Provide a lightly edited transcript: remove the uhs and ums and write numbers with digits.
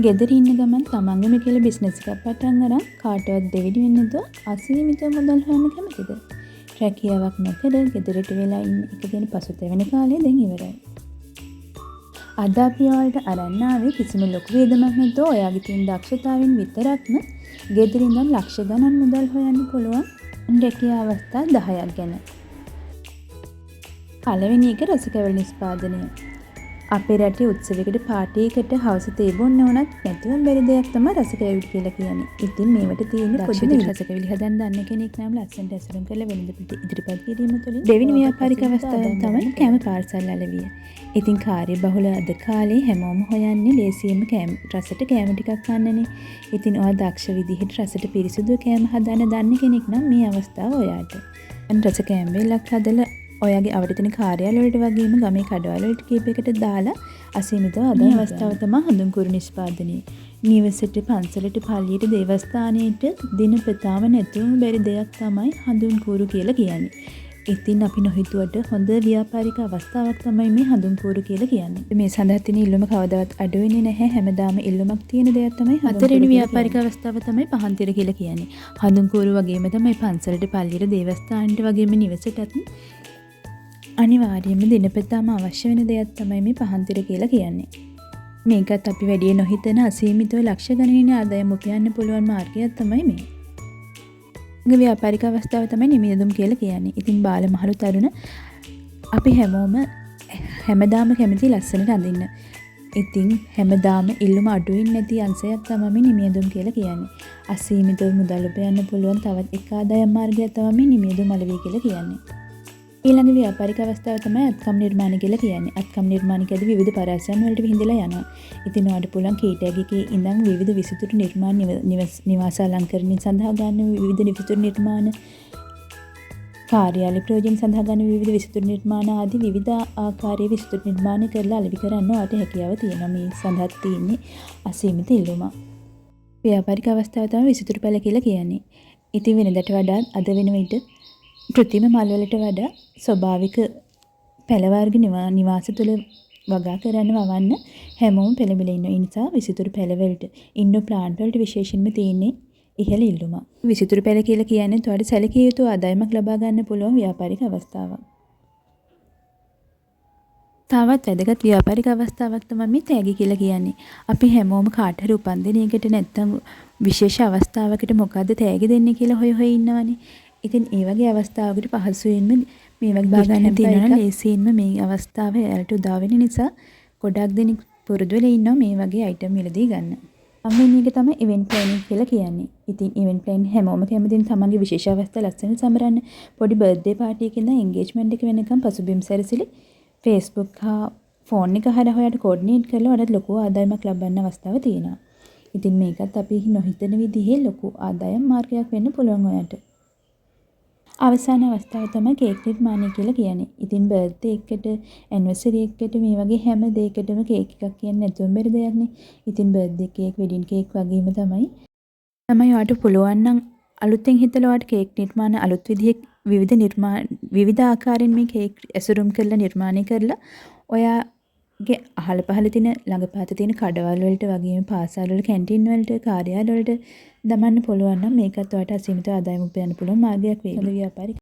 ගෙදර ඉන්න ගමන් තමන්ගේම කියලා බිස්නස් එකක් පටන් අරන් කාටවත් දෙවිඩි වෙන්නේ නැතුව අසීමිත මුදල් හොයන්න කැමතිද? රැකියාවක් නොකර ගෙදරට වෙලා ඉන්න එක ගැන පසුතැවෙන කාලය දැන් ඉවරයි. අද අපි ඔයාලට අරන් ආවේ කිසිම ලොකු වේදමක් නැතුව ඔයාගේ තියෙන දක්ෂතාවෙන් විතරක්ම ගෙදර ඉඳන් ලක්ෂ ගණන් මුදල් හොයන්න පුළුවන් රැකියා අවස්ථා 10ක් ගැන. පළවෙනි එක රසකැවිලි නිෂ්පාදනය. අපේ රටේ උත්සවයකට පාටි එකකට හවස තේ බොන්න ඕනත් නැතුවම බැරි දෙයක් තමයි රසකැවිලි කියලා කියන්නේ. ඉතින් මේවට තියෙන පොඩි රසකැවිලි හදන්න දන්න කෙනෙක් නම් ලස්සනට ඇසුරුම් කරලා වෙළඳ පිට ඉදිරිපත් කිරීම තුළින් දෙවෙනි ව්‍යාපාරික අවස්ථාව තමයි කැම පාර්සල් අලවිය. ඉතින් කාර්යබහුල අද කාලේ හැමෝම හොයන්නේ ලේසියෙන්ම කැම රසට කැම ටිකක් ගන්නනේ. ඉතින් ඔයා දක්ෂ විදිහට රසට පිරිසිදු කැම හදන්න දන්න කෙනෙක් නම් මේ අවස්ථාව ඔයාට. රස කැම වෙලක් හදලා ඔයාගේ අවරිතන කාර්යාල වලට වගේම ගමේ කඩවල වලට කීපයකට දාලා අසීමිතව අද අවස්ථාව තමයි හඳුන්කුරු නිෂ්පාදනය. නිවසට, පන්සලට, පල්ලියට, දේවස්ථානයට දිනපතාම නැතුවම බැරි දෙයක් තමයි හඳුන්කුරු කියලා කියන්නේ. ඉතින් අපි නොහිතුවට හොඳ ව්‍යාපාරික අවස්ථාවක් තමයි මේ හඳුන්කුරු කියලා කියන්නේ. මේ සඳහා තියෙන ඉල්ලුම කවදාවත් අඩු වෙන්නේ නැහැ. හැමදාම ඉල්ලුමක් තියෙන දෙයක් තමයි හතරවෙනි ව්‍යාපාරික අවස්ථාව තමයි පහන්තිර කියලා කියන්නේ. හඳුන්කුරු වගේම තමයි පන්සලට, පල්ලියට, දේවස්ථානට වගේම නිවසටත් අනිවාර්යයෙන්ම දිනපතාම අවශ්‍ය වෙන දෙයක් තමයි මේ පහන්තිර කියලා කියන්නේ. මේකත් අපි වැඩි නොහිතන අසීමිතව ලක්ෂ ගණනින් ආදායම උපයන්න පුළුවන් මාර්ගයක් තමයි මේ. මේ ව්‍යාපාරික අවස්ථාව තමයි නිමියදුම් කියලා කියන්නේ. ඉතින් බාල මහලු තරුණ අපි හැමදාම කැමති ලස්සනට අඳින්න. ඉතින් හැමදාම ඉල්ලුම අඩුවෙන් නැති අංශයක් තමයි නිමියදුම් කියලා කියන්නේ. අසීමිතව මුදල් උපයන්න පුළුවන් තවත් එක ආදායම් මාර්ගයක් තමයි නිමියදුම් අලවිය කියලා කියන්නේ. ඊළඟ ව්‍යාපාරික අවස්ථාව තමයි අත්කම් නිර්මාණ කියලා කියන්නේ. අත්කම් නිර්මාණිකයේදී විවිධ පරාසයන් වලට විහිදලා යනවා. ඉතින් ඔයාලට පුළුවන් කීටයකගේ ඉඳන් විවිධ විසිතුරු නිර්මාණ නිවාස අලංකරණය සඳහා ගන්න විවිධ විසිතුරු නිර්මාණ, කාර්යාලය ප්‍රයෝජන සඳහා ගන්න විවිධ විසිතුරු නිර්මාණ ආදී විවිධ ආකාරයේ විසිතුරු නිර්මාණ කරලා අලෙවි කරන්න ඔයාලට හැකියාව තියෙනවා. මේ සඳහා තියෙන්නේ අසීමිත ඉල්ලුම. ව්‍යාපාරික අවස්ථාව තමයි විසිතුරු පැල කියලා කියන්නේ. ඉතින් වෙනදට වඩා අද වෙන විට කෘත්‍රිම මල් වලට වඩා ස්වභාවික පැල වර්ග නිවාස තුළ වගා කරන්න වවන්න හැමෝම පෙළඹිලා ඉන්නවා. ඒ නිසා විසිතුරු පැල වලට ඉන්ඩෝ ප්ලාන්ට් වලට විශේෂයෙන්ම තියෙන්නේ ඉහළ ඉල්ලුම. විසිතුරු පැල කියලා කියන්නේ ඔයාලට සැලකිය යුතු ආදායමක් ලබා ගන්න පුළුවන් ව්‍යාපාරික අවස්ථාවක්. තවත් වැදගත් ව්‍යාපාරික අවස්ථාවක් තමයි මේ තෑගි කියලා කියන්නේ. අපි හැමෝම කාට හරි උපන්දිනයකට නැත්තම් විශේෂ අවස්ථාවකට මොකද්ද තෑගි දෙන්නේ කියලා හොය ඉන්නවනේ. ඉතින් ඒ වගේ අවස්ථාවකට පහසුවෙන්ම මේ වගේ බා ගන්න තියෙනවා ලේසියෙන්ම මේ අවස්ථාව එයාලට උදා වෙන නිසා ගොඩක් දෙනෙක් පුරුදු වෙලා ඉන්නවා මේ වගේ අයිටම් මිලදී ගන්න. අම්මෙන් එක තමයි ඉවෙන්ට් ප්ලෑනින් කියලා කියන්නේ. ඉතින් ඉවෙන්ට් ප්ලෑන් හැමෝම කැමතින් තමන්ගේ විශේෂ අවස්ථා ලස්සන සමරන්න පොඩි බර්ත්ඩේ පාටි එකකින් ඉඳන් එන්ගේජ්මන්ට් එක වෙනකම් පසුබිම් සැරසිලි Facebook හා ෆෝන් එක හරහා ඔයාලට කෝඩිනේට් කරලා ඔයාලට ලොකු ආදායමක් ලබන්න අවස්ථාව තියෙනවා. ඉතින් මේකත් අපි නොහිතන විදිහේ ලොකු ආදායම් මාර්ගයක් වෙන්න පුළුවන් ඔයාලට. අවසාන අවස්ථාව තමයි කේක් නිර්මාණය කියලා කියන්නේ. ඉතින් බර්ත්ඩේ එකකට, ඇනිවර්සරි එකකට මේ වගේ හැම දෙයකටම කේක් එකක් කියන්නේ නැතුවම බැරි දෙයක් නේ. ඉතින් බර්ත්ඩේ කේක්, වෙඩින් කේක් වගේම තමයි ඔයාලට පුළුවන් නම් අලුතෙන් හිතලා ඔයාලට කේක් නිර්මාණ අලුත් විදිහේ විවිධ ආකාරයෙන් මේ කේක් ඇසුරුම් කරලා නිර්මාණය කරලා ඔයාගේ අහල පහල තියෙන ළඟපාත තියෙන කඩවල් වලට වගේම පාසල් වල, කැන්ටින් වලට, කාර්යාල වලට දමන්න පුළුවන් නම් මේකත් ඔයාලට අසීමිත ආදායම උපයන්න පුළුවන් මාර්ගයක් වේ. ව්‍යාපාරික